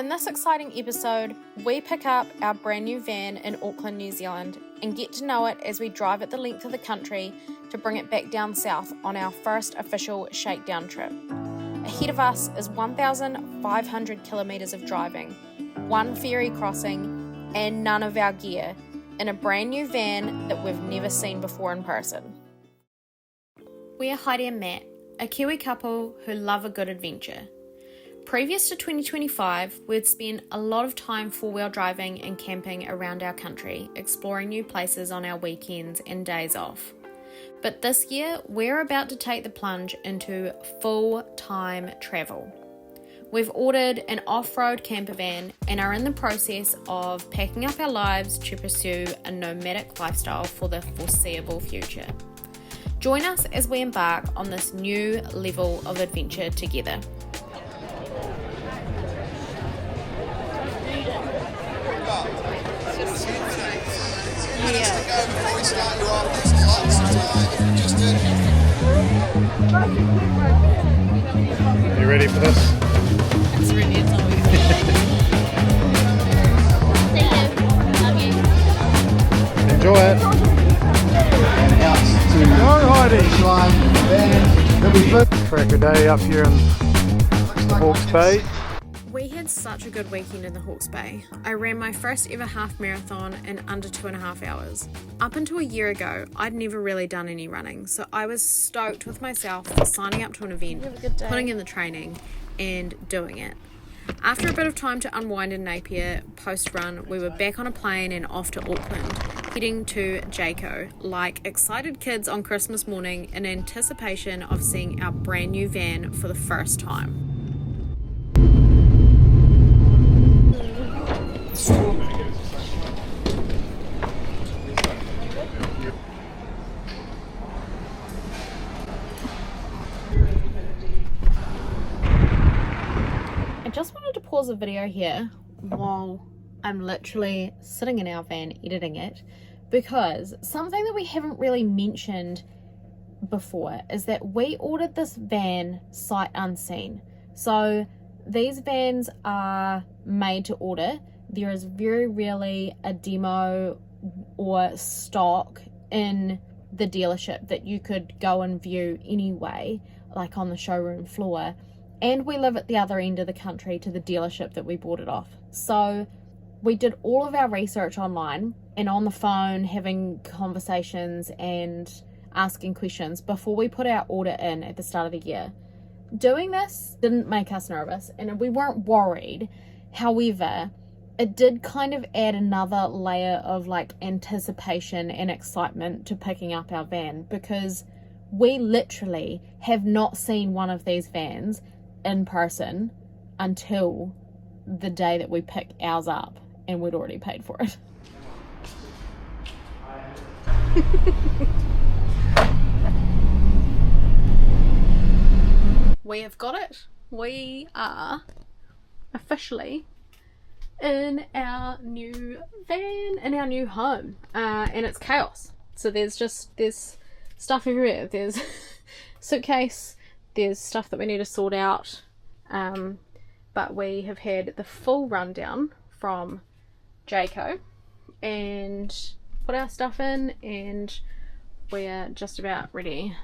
In this exciting episode, we pick up our brand new van in Auckland, New Zealand and get to know it as we drive it the length of the country to bring it back down south on our first official shakedown trip. Ahead of us is 1,500 kilometres of driving, one ferry crossing, and none of our gear in a brand new van that we've never seen before in person. We are Heidi and Matt, a Kiwi couple who love a good adventure. Previous to 2025, we'd spent a lot of time four-wheel driving and camping around our country, exploring new places on our weekends and days off. But this year, we're about to take the plunge into full-time travel. We've ordered an off-road camper van and are in the process of packing up our lives to pursue a nomadic lifestyle for the foreseeable future. Join us as we embark on this new level of adventure together. You ready for this? It's really annoying. Love you. Enjoy it. And out to Go Heidi! line. Crack a day up here in Hawke's Bay. We had such a good weekend in the Hawke's Bay. I ran my first ever half marathon in under 2.5 hours. Up until a year ago, I'd never really done any running, so I was stoked with myself for signing up to an event, putting in the training, and doing it. After a bit of time to unwind in Napier post-run, we were back on a plane and off to Auckland, heading to Jayco, like excited kids on Christmas morning in anticipation of seeing our brand new van for the first time. I just wanted to pause the video here while I'm literally sitting in our van editing it, because something that we haven't really mentioned before is that we ordered this van sight unseen. So these vans are made to order. There is very rarely a demo or stock in the dealership that you could go and view anyway, like on the showroom floor. And we live at the other end of the country to the dealership that we bought it off. So we did all of our research online and on the phone, having conversations and asking questions before we put our order in at the start of the year. Doing this didn't make us nervous and we weren't worried. However, it did kind of add another layer of like anticipation and excitement to picking up our van, because we literally have not seen one of these vans in person until the day that we pick ours up, and we'd already paid for it. We have got it. We are officially in our new van, in our new home, and it's chaos. So there's stuff everywhere. There's suitcase, there's stuff that we need to sort out, but we have had the full rundown from Jayco and put our stuff in, and we're just about ready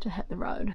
to hit the road.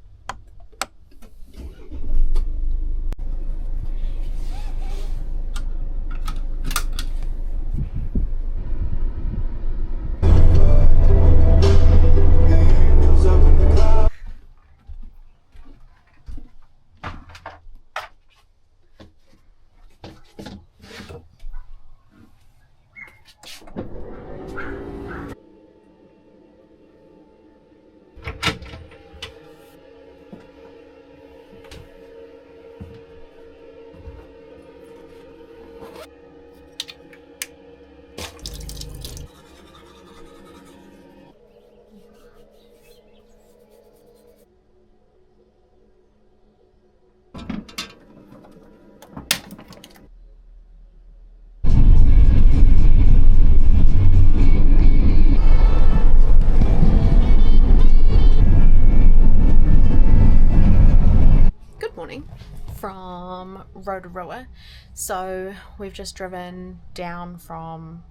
Rotorua. So we've just driven down from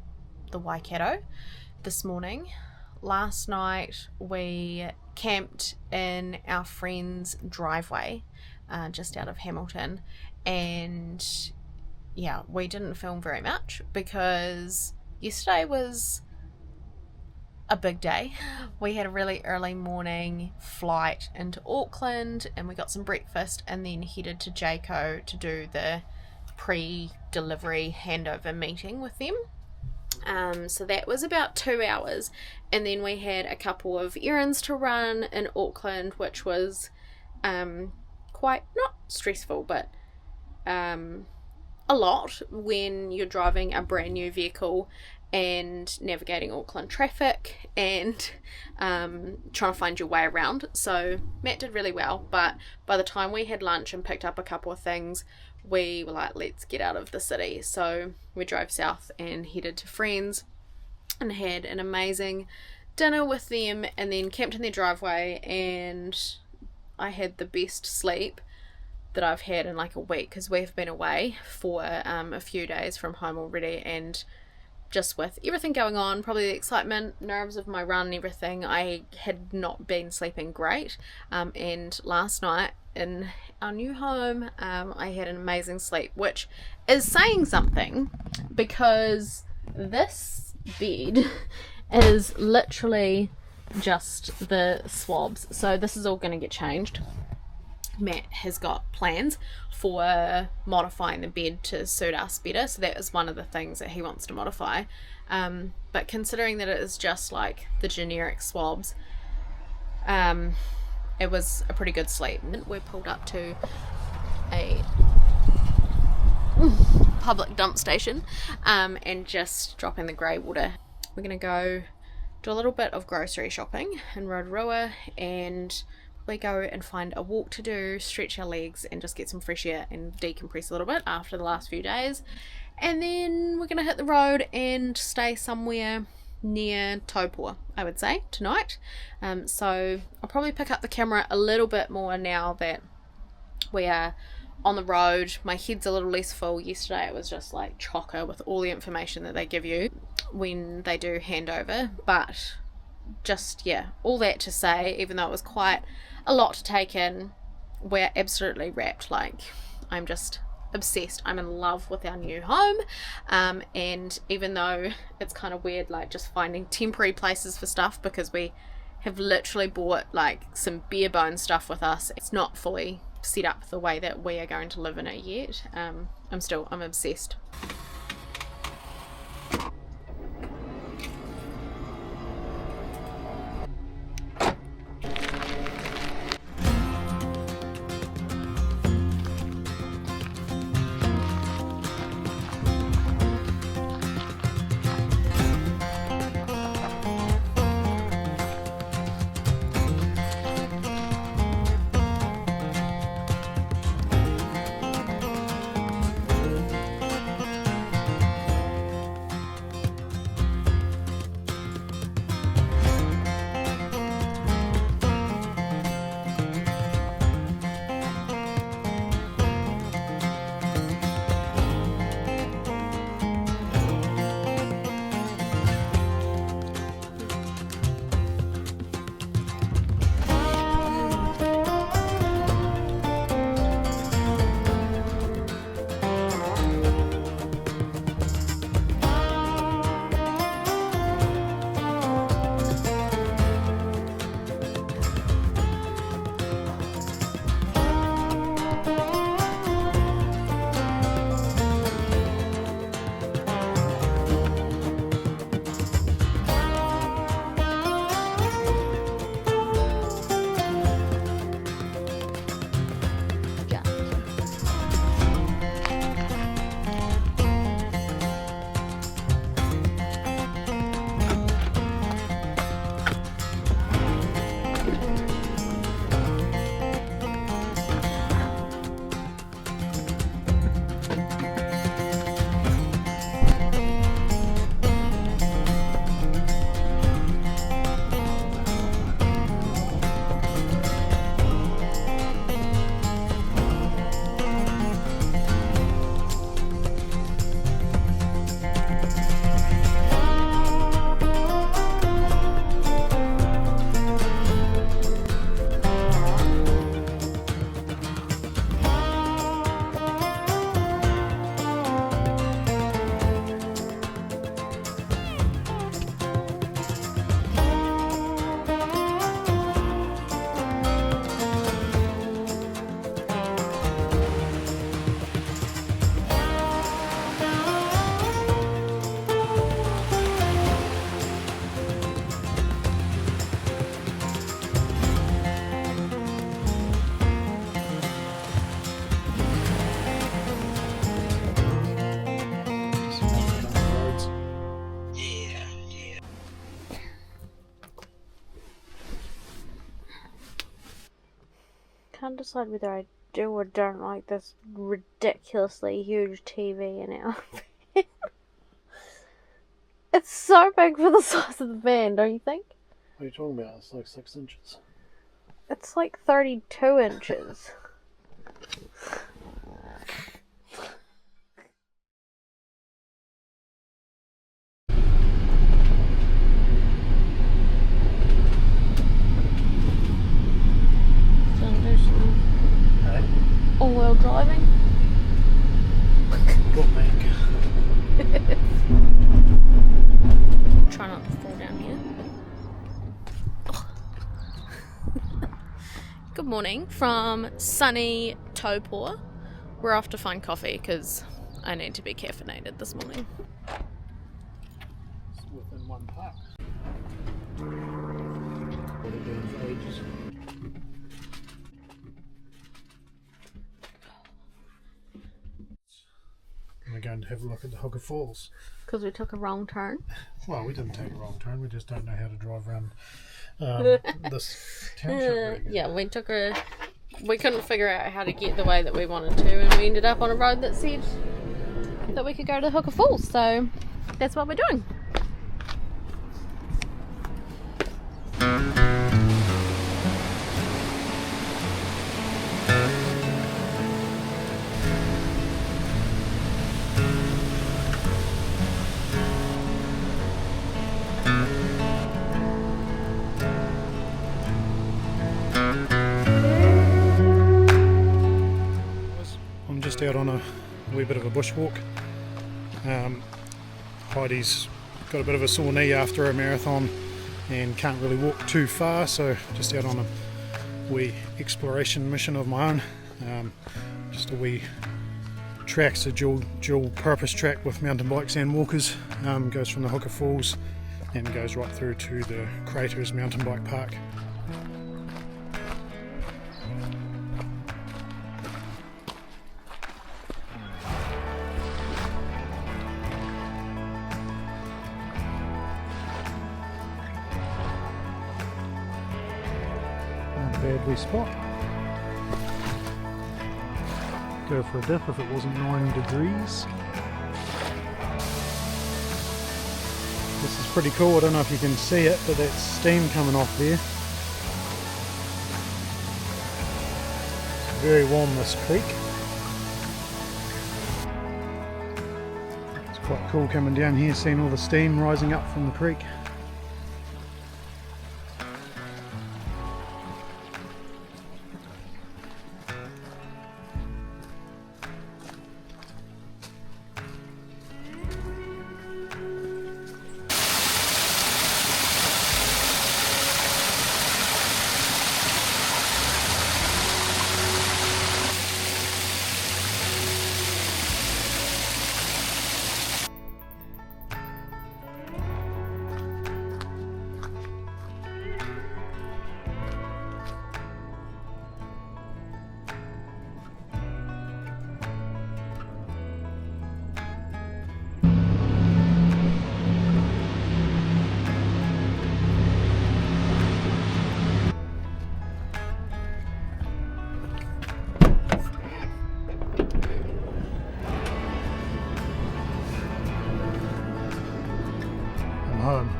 the Waikato this morning. Last night we camped in our friend's driveway just out of Hamilton, and yeah, we didn't film very much because yesterday was a big day. We had a really early morning flight into Auckland and we got some breakfast and then headed to Jayco to do the pre-delivery handover meeting with them. So that was about 2 hours, and then we had a couple of errands to run in Auckland, which was quite not stressful, but a lot when you're driving a brand new vehicle and navigating Auckland traffic and trying to find your way around. So Matt did really well, but by the time we had lunch and picked up a couple of things, we were like, let's get out of the city. So we drove south and headed to friends and had an amazing dinner with them, and then camped in their driveway, and I had the best sleep that I've had in like a week, because we've been away for a few days from home already, and just with everything going on, probably the excitement, nerves of my run and everything, I had not been sleeping great, and last night in our new home I had an amazing sleep, which is saying something because this bed is literally just the swabs. So this is all going to get changed. Matt has got plans for modifying the bed to suit us better, so that is one of the things that he wants to modify, but considering that it is just like the generic swabs, it was a pretty good sleep. We're pulled up to a public dump station and just dropping the grey water. We're gonna go do a little bit of grocery shopping in Rotorua and we go and find a walk to do, stretch our legs and just get some fresh air and decompress a little bit after the last few days, and then we're gonna hit the road and stay somewhere near Taupua, I would say, tonight. So I'll probably pick up the camera a little bit more now that we are on the road. My head's a little less full. Yesterday it was just like chocker with all the information that they give you when they do handover, but just, yeah, all that to say, even though it was quite a lot to take in, we're absolutely wrapped. Like, I'm just obsessed. I'm in love with our new home, and even though it's kind of weird, like just finding temporary places for stuff, because we have literally bought like some bare bones stuff with us, it's not fully set up the way that we are going to live in it yet. I'm obsessed. can't decide whether I do or don't like this ridiculously huge TV in our van. It's so big for the size of the van, don't you think? What are you talking about? It's like 6 inches. It's like 32 inches. Hey? All-wheel driving. Good man. Try not to fall down here. Good morning from sunny Taupō. We're off to find coffee because I need to be caffeinated this morning. It's within one park. What are doing for ages. We're going to have a look at the Hooker Falls. Because we took a wrong turn. Well, we didn't take a wrong turn, we just don't know how to drive around this township very good. Yeah, we couldn't figure out how to get the way that we wanted to, and we ended up on a road that said that we could go to the Hooker Falls, so that's what we're doing. I'm just out on a wee bit of a bushwalk. Heidi's got a bit of a sore knee after a marathon and can't really walk too far, so just out on a wee exploration mission of my own. Just a wee track, it's a dual purpose track with mountain bikes and walkers. Goes from the Hooker Falls and goes right through to the Craters mountain bike park. Bad wee spot. Go for a dip if it wasn't 9 degrees. This is pretty cool, I don't know if you can see it, but that's steam coming off there. It's very warm, this creek. It's quite cool coming down here, seeing all the steam rising up from the creek. Home.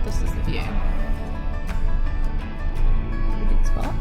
This is the view. Good spot.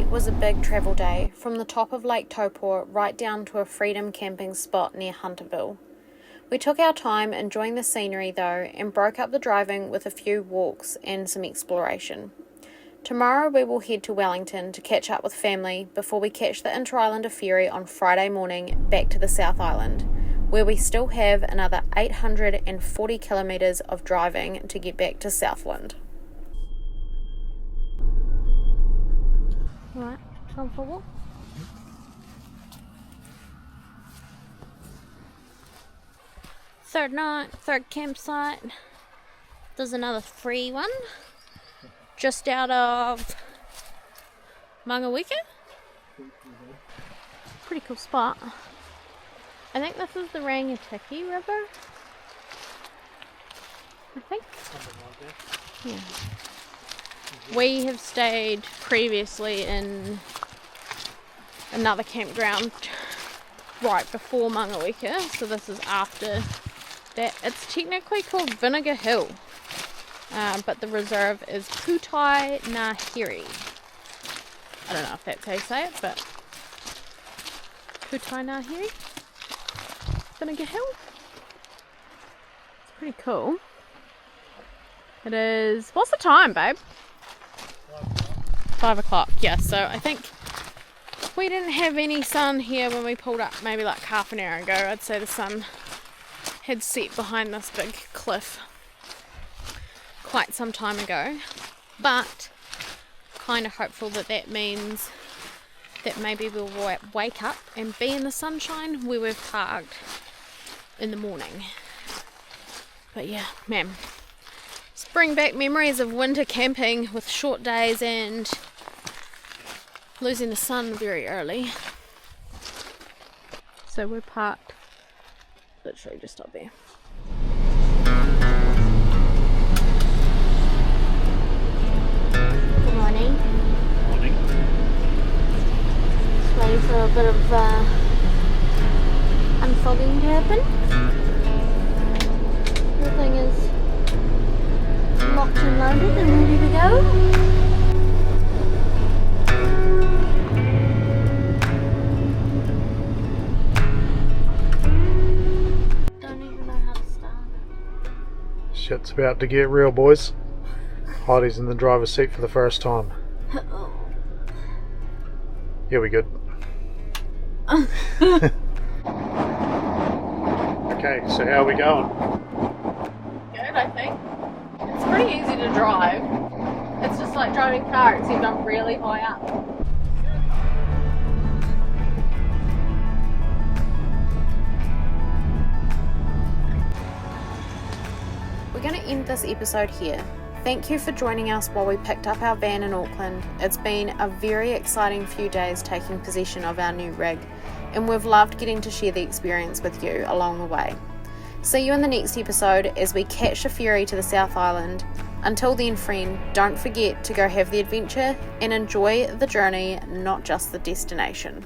Was a big travel day from the top of Lake Taupō right down to a freedom camping spot near Hunterville. We took our time enjoying the scenery though and broke up the driving with a few walks and some exploration. Tomorrow we will head to Wellington to catch up with family before we catch the inter-islander ferry on Friday morning back to the South Island, where we still have another 840 kilometres of driving to get back to Southland. Right, time for a walk. Third night, third campsite. There's another free one just out of Mangawika. Pretty cool spot. I think this is the Rangatiki River. I think. Yeah. We have stayed previously in another campground right before Mangawika, so this is after that. It's technically called Vinegar Hill, but the reserve is Putai Nahiri. I don't know if that's how you say it, but Putai Nahiri, Vinegar Hill. It's pretty cool. It is, what's the time, babe? 5 o'clock, yeah, so I think we didn't have any sun here when we pulled up, maybe like half an hour ago. I'd say the sun had set behind this big cliff quite some time ago, but kind of hopeful that that means that maybe we'll wake up and be in the sunshine where we've parked in the morning. But yeah, man, let's bring back memories of winter camping with short days and losing the sun very early. So we're parked literally just up there. Good morning. Morning. Just waiting for a bit of unfogging to happen. Everything is locked and loaded and ready to go. Shit's about to get real, boys. Heidi's in the driver's seat for the first time. Yeah, we good. Okay, so how are we going? Good, I think. It's pretty easy to drive. It's just like driving a car, except I'm really high up. We're going to end this episode here. Thank you for joining us while we picked up our van in Auckland. It's been a very exciting few days taking possession of our new rig, and we've loved getting to share the experience with you along the way. See you in the next episode as we catch a ferry to the South Island. Until then, friend, don't forget to go have the adventure and enjoy the journey, not just the destination.